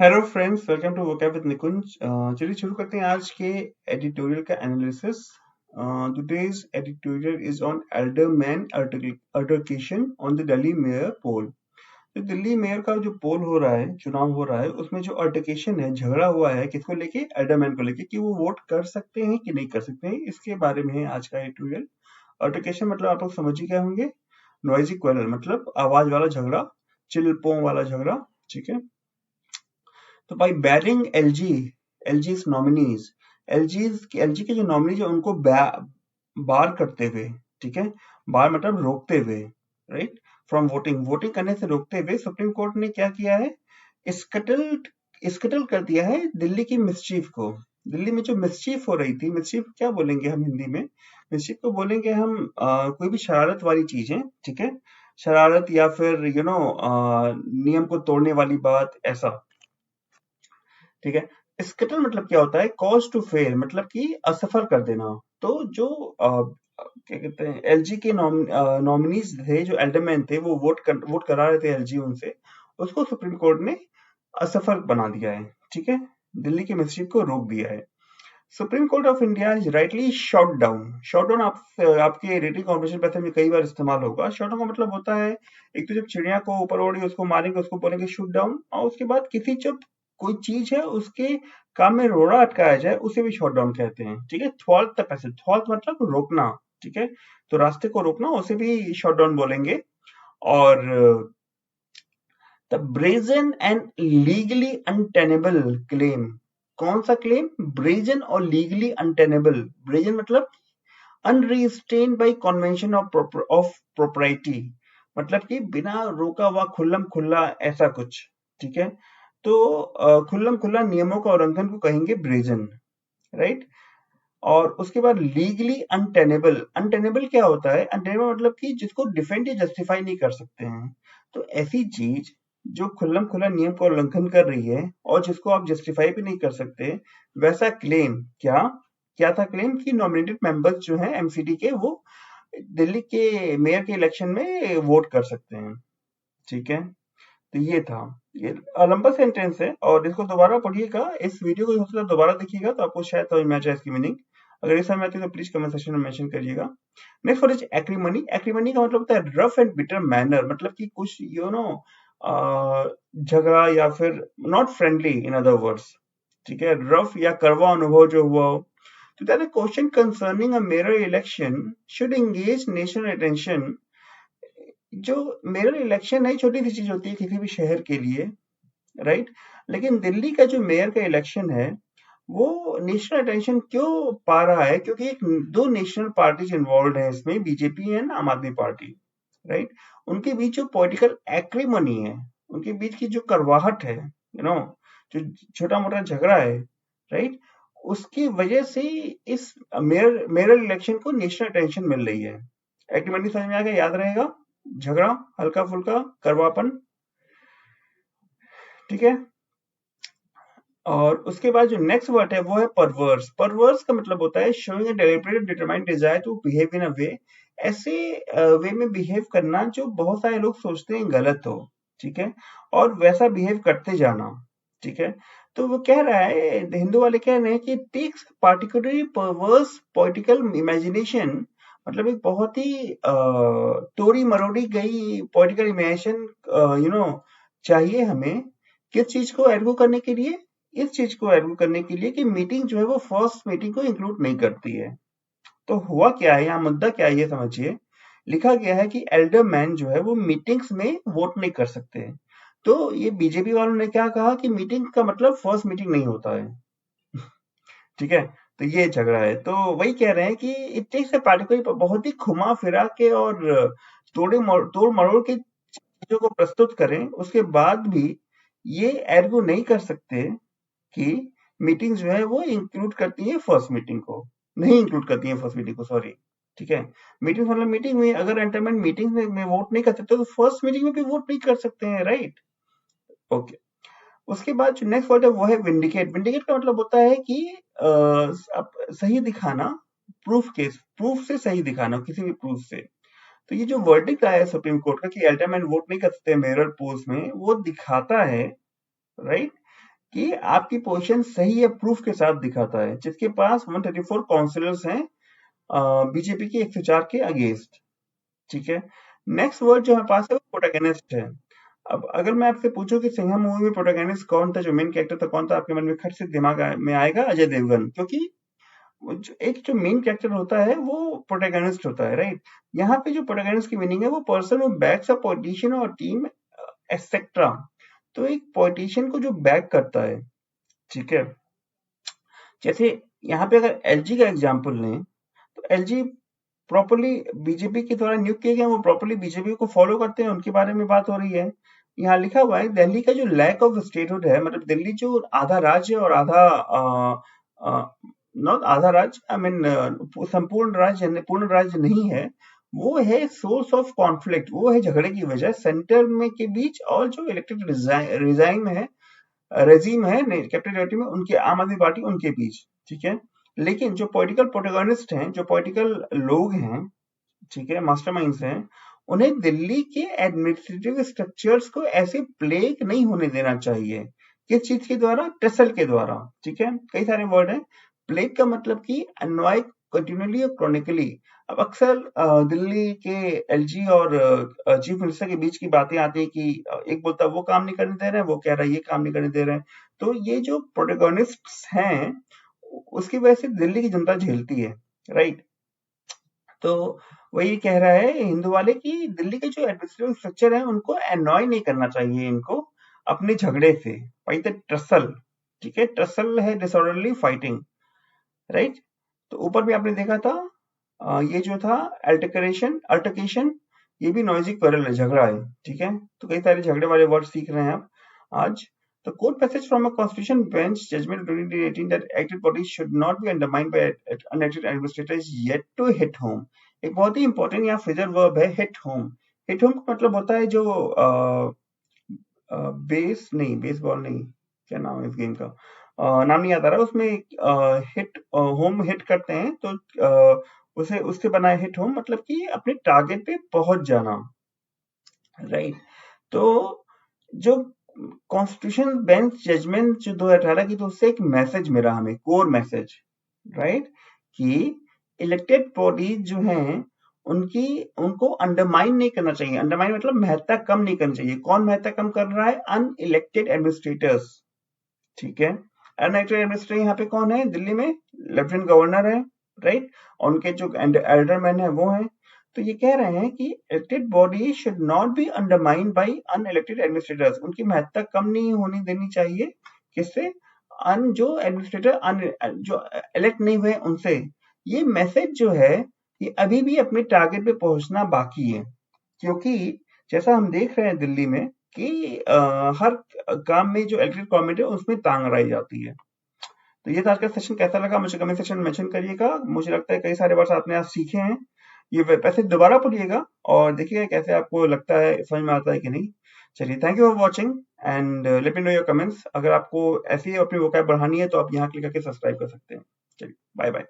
Hello friends, welcome to vocab with Nikunj. चलिए शुरू करते हैं आज के एडिटोरियल का analysis. Today's editorial is on alderman altercation on the Delhi mayor poll. तो दिल्ली मेयर का जो पोल हो रहा है, चुनाव हो रहा है, उसमें जो अल्टरकेशन है, झगड़ा हुआ है, किसको लेके? एल्डरमैन को लेके, कि वो वोट कर सकते हैं कि नहीं कर सकते हैं, इसके बारे में है आज का एडिटोरियल। अल्टरकेशन मतलब आप लोग समझ ही गए होंगे, नॉइजी क्वेरल मतलब आवाज वाला झगड़ा, चिल्पों वाला झगड़ा। ठीक है, तो भाई बैरिंग एलजी नॉमिनीज, एलजी के जो नॉमिनीज है उनको बार करते हुए, ठीक है, बार मतलब रोकते हुए, राइट, फ्रॉम वोटिंग करने से रोकते हुए सुप्रीम कोर्ट ने क्या किया है? स्कटल स्कटल कर दिया है दिल्ली की मिसचीफ को। दिल्ली में जो मिसचीफ हो रही थी, मिसचीफ क्या बोलेंगे हम हिंदी में? मिसचीफ को बोलेंगे हम कोई भी शरारत वाली चीजें, ठीक है, शरारत या फिर नियम को तोड़ने वाली बात, ऐसा। ठीक है, स्कटल मतलब क्या होता है? कॉज टू फेल मतलब कि असफल कर देना। तो जो क्या कहते हैं, एलजी के नॉमिनीज थे, जो एल्डरमैन थे, वो वोट करा रहे थे एलजी उनसे, उसको सुप्रीम कोर्ट ने असफल बना दिया है। ठीक है, दिल्ली की मिसचिफ को रोक दिया है। Supreme court of India is rightly shot down आपके रेटिंग कॉम्पिटिशन पैसे में कई बार इस्तेमाल होगा। शॉट डाउन का मतलब होता है, एक तो जब चिड़िया को ऊपर उड़ी उसको मारेंगे, उसको बोलेंगे शूट डाउन, और उसके बाद किसी जब कोई चीज है उसके काम में रोड़ा अटकाया जाए, उसे भी शॉट डाउन कहते हैं। ठीक है, थ्वाल्ट तक, ऐसे थ्वाल्ट मतलब रोकना। ठीक है, तो रास्ते को रोकना, उसे भी शॉट डाउन बोलेंगे। और the brazen and legally untenable claim, कौन सा क्लेम? ब्रेजन और लीगली अनटेनेबल। ब्रेजन मतलब अनरिस्ट्रेन्ड बाय कन्वेंशन ऑफ प्रोप्राइटी, मतलब कि बिना रोका हुआ, खुल्लम खुल्ला, ऐसा कुछ। ठीक है, तो खुल्लम खुल्ला नियमों का उल्लंघन को कहेंगे ब्रेजन, राइट। और उसके बाद लीगली अनटेनेबल, अनटेनेबल क्या होता है? अनटेनेबल मतलब कि जिसको डिफेंड या जस्टिफाई नहीं कर सकते हैं। तो ऐसी चीज जो खुल्लम खुल्ला नियम का उल्लंघन कर रही है और जिसको आप जस्टिफाई भी नहीं कर सकते, वैसा क्लेम, क्या क्या था क्लेम? कि नॉमिनेटेड मेंबर्स जो हैं एमसीडी के, वो दिल्ली के मेयर के इलेक्शन में वोट कर सकते हैं। ठीक है, तो ये था, ये लंबा सेंटेंस है और इसको दोबारा पढ़िएगा, इस वीडियो को थोड़ा दोबारा देखिएगा तो आपको शायद समझ में आ जाए इसकी मीनिंग। अगर ये समझ में आती है तो प्लीज कमेंट सेक्शन में मेंशन करिएगा। Next what is acrimony? Acrimony का मतलब होता है रफ एंड बिटर मैनर, मतलब कि कुछ झगड़ा या फिर not friendly, in other words. ठीक है, रफ या कड़वा अनुभव जो हुआ हो। तो that question concerning a mayor election should engage national attention. जो मेयर इलेक्शन है, छोटी सी चीज होती है किसी भी शहर के लिए, राइट, लेकिन दिल्ली का जो मेयर का इलेक्शन है, वो नेशनल अटेंशन क्यों पा रहा है? क्योंकि दो नेशनल पार्टीज इन्वॉल्व है इसमें, बीजेपी एंड आम आदमी पार्टी, राइट। उनके बीच जो पॉलिटिकल एक्रीमनी है, उनके बीच की जो करवाहट है, जो छोटा मोटा झगड़ा है, राइट, उसकी वजह से इस मेयर इलेक्शन को नेशनल अटेंशन मिल रही है। एक्रीमनी समझ में आ गया? याद रहेगा, झगड़ा, हल्का फुल्का करवापन। ठीक है, और उसके बाद जो नेक्स्ट वर्ड है वो है परवर्स। परवर्स का मतलब होता है showing a deliberate determined desire to behave in a way, ऐसे वे में बिहेव करना जो बहुत सारे लोग सोचते हैं गलत हो। ठीक है, और वैसा बिहेव करते जाना। ठीक है, तो वो कह रहा है, हिंदू वाले कह रहे हैं कि takes particularly perverse political imagination, मतलब एक बहुत ही तोड़ी मरोड़ी गई पॉलिटिकल इमेजिनेशन चाहिए हमें। किस चीज को एडवो करने के लिए? इस चीज को एडवो करने के लिए कि मीटिंग जो है वो फर्स्ट मीटिंग को इंक्लूड नहीं करती है। तो हुआ क्या है यहाँ, मुद्दा क्या है ये समझिए। लिखा गया है कि एल्डर मैन जो है वो मीटिंग्स में वोट नहीं कर सकते हैं। तो ये बीजेपी वालों ने क्या कहा कि मीटिंग का मतलब फर्स्ट मीटिंग नहीं होता है। ठीक है, तो ये झगड़ा है। तो वही कह रहे हैं कि इट टेक्स अ पार्टिकुलर, बहुत ही घुमा फिरा के और तोड़ मरोड़ के चीजों को प्रस्तुत करें, उसके बाद भी ये एर्गो नहीं कर सकते कि मीटिंग जो है वो इंक्लूड करती है फर्स्ट मीटिंग को, नहीं इंक्लूड करती है फर्स्ट मीटिंग को, सॉरी। ठीक है, मीटिंग मतलब मीटिंग में अगर एंटरमेंट मीटिंग में वोट नहीं कर सकते तो फर्स्ट मीटिंग में भी वोट नहीं कर सकते हैं, राइट। ओके, उसके बाद जो नेक्स्ट वर्ड है वो है विंडिकेट। विंडिकेट का मतलब होता है कि सही दिखाना, प्रूफ से सही दिखाना, किसी भी प्रूफ से। तो ये जो वर्डिक्ट आया है सुप्रीम कोर्ट का कि अल्टरमैन वोट नहीं कर सकते मेयर पोस्ट में, वो दिखाता है, राइट, कि आपकी पोजीशन सही है प्रूफ के साथ दिखाता है, जिसके पास 134 काउंसिलर्स हैं बीजेपी के 104 के अगेंस्ट। ठीक है, नेक्स्ट वर्ड जो हमारे पास है वो प्रोटैगनिस्ट है। अब अगर मैं आपसे पूछूं कि सिंघम मूवी में प्रोटैगनिस्ट कौन था, जो मेन कैरेक्टर था कौन था, आपके मन में खट से दिमाग में आएगा अजय देवगन, क्योंकि एक जो मेन कैरेक्टर होता है वो प्रोटैगनिस्ट होता है, राइट। यहाँ पे जो प्रोटैगनिस्ट की मीनिंग है वो person who backs a politician और टीम एक्सेट्रा। तो एक पॉलिटिशियन को जो बैक करता है, ठीक है। जैसे यहाँ पे अगर एलजी का एग्जांपल लें, तो एलजी प्रॉपर्ली बीजेपी के द्वारा नियुक्त किए गए, वो प्रॉपर्ली बीजेपी को फॉलो करते हैं, उनके बारे में बात हो रही है। यहाँ लिखा हुआ है दिल्ली का जो लैक ऑफ स्टेटहुड है, मतलब दिल्ली जो आधा राज्य और आधा नॉट आधा राज्य, आई मीन संपूर्ण राज्य पूर्ण राज्य नहीं है, वो है सोर्स ऑफ कॉन्फ्लिक्ट, वो है झगड़े की वजह सेंटर में के बीच और जो इलेक्टेड रिजाइम है, रेजीम है कैपिटल टेरिटरी में, उनके आम आदमी पार्टी उनके बीच। ठीक है, लेकिन जो पॉलिटिकल प्रोटोगनिस्ट हैं, जो पॉलिटिकल लोग हैं, ठीक है, मास्टरमाइंड्स हैं, उन्हें दिल्ली के एडमिनिस्ट्रेटिव स्ट्रक्चर्स को ऐसे प्लेग नहीं होने देना चाहिए। किस चीज के द्वारा? टसल के द्वारा। ठीक है, कई सारे वर्ड हैं। प्लेग का मतलब कि अनॉय कंटिन्यूअली और क्रॉनिकली। अब अक्सर दिल्ली के एलजी और चीफ मिनिस्टर के बीच की बातें आती है कि एक बोलता है वो काम नहीं करने दे रहे हैं, वो कह रहा है ये काम नहीं करने दे रहे हैं। तो ये जो प्रोटोगोनिस्ट्स हैं, उसकी वजह से दिल्ली की जनता झेलती है, राइट। तो वो ये कह रहा है हिंदू वाले कि दिल्ली के जो एडमिनिस्ट्रेटिव स्ट्रक्चर है उनको एनॉय नहीं करना चाहिए इनको अपने झगड़े से। भाई द ट्रसल, ठीक है, ट्रसल है डिसऑर्डरली फाइटिंग, राइट। तो ऊपर भी आपने देखा था ये जो था अल्टरकेशन, ये भी नॉइजी क्वेरल है, झगड़ा है। ठीक है, तो कई सारे झगड़े वाले वर्ड सीख रहे हैं आप आज। The court passage from a constitution bench judgment of 2018 that acted bodies should not be undermined by unelected administrators yet to hit home। एक बहुत ही इंपॉर्टेंट यहाँ फ्रेजल वर्ब है हिट होम। हिट होम का मतलब होता है जो बेसबॉल नहीं, क्या नाम है इस गेम का, नाम नहीं आता रहा, उसमें हिट होम हिट करते हैं, तो उसे उससे बना है हिट होम, मतलब कि अपने टारगेट पे पहुंच जाना, राइट। तो जो कॉन्स्टिट्यूशन बेंच जजमेंट जो 2018 की, तो उससे एक मैसेज मिला हमें, कोर मैसेज, राइट, कि इलेक्टेड बॉडीज जो हैं उनको अंडरमाइन नहीं करना चाहिए। अंडरमाइन मतलब महत्ता कम नहीं करनी चाहिए। कौन महत्ता कम कर रहा है? Unelected administrators. ठीक है, अनइलेक्टेड एडमिनिस्ट्रेटर यहाँ पे कौन है? दिल्ली में लेफ्टिनेंट गवर्नर है, राइट, और उनके जो एल्डरमैन है वो हैं। तो ये कह रहे हैं कि elected body should not be undermined by unelected administrators. उनकी महत्ता कम नहीं होने देनी चाहिए। किससे? जो एडमिनिस्ट्रेटर जो इलेक्ट नहीं हुए उनसे। ये मैसेज जो है ये अभी भी अपने टारगेट पे पहुंचना बाकी है, क्योंकि जैसा हम देख रहे हैं दिल्ली में कि हर काम में जो इलेक्टेड गवर्नमेंट है उसमें टांग अड़ाई जाती है। तो ये था आज का सेशन, कैसा लगा मुझे कमेंट सेक्शन में मेंशन करिएगा। मुझे लगता है कई सारे वर्ड्स आपने आज सीखे हैं, ये पैसेज दोबारा पढ़िएगा और देखिएगा कैसे आपको लगता है, समझ में आता है कि नहीं। चलिए, thank you for watching and let me know your comments. अगर आपको ऐसी अपनी वोकैब बढ़ानी है तो आप यहाँ क्लिक करके सब्सक्राइब कर सकते हैं। चलिए, बाय बाय।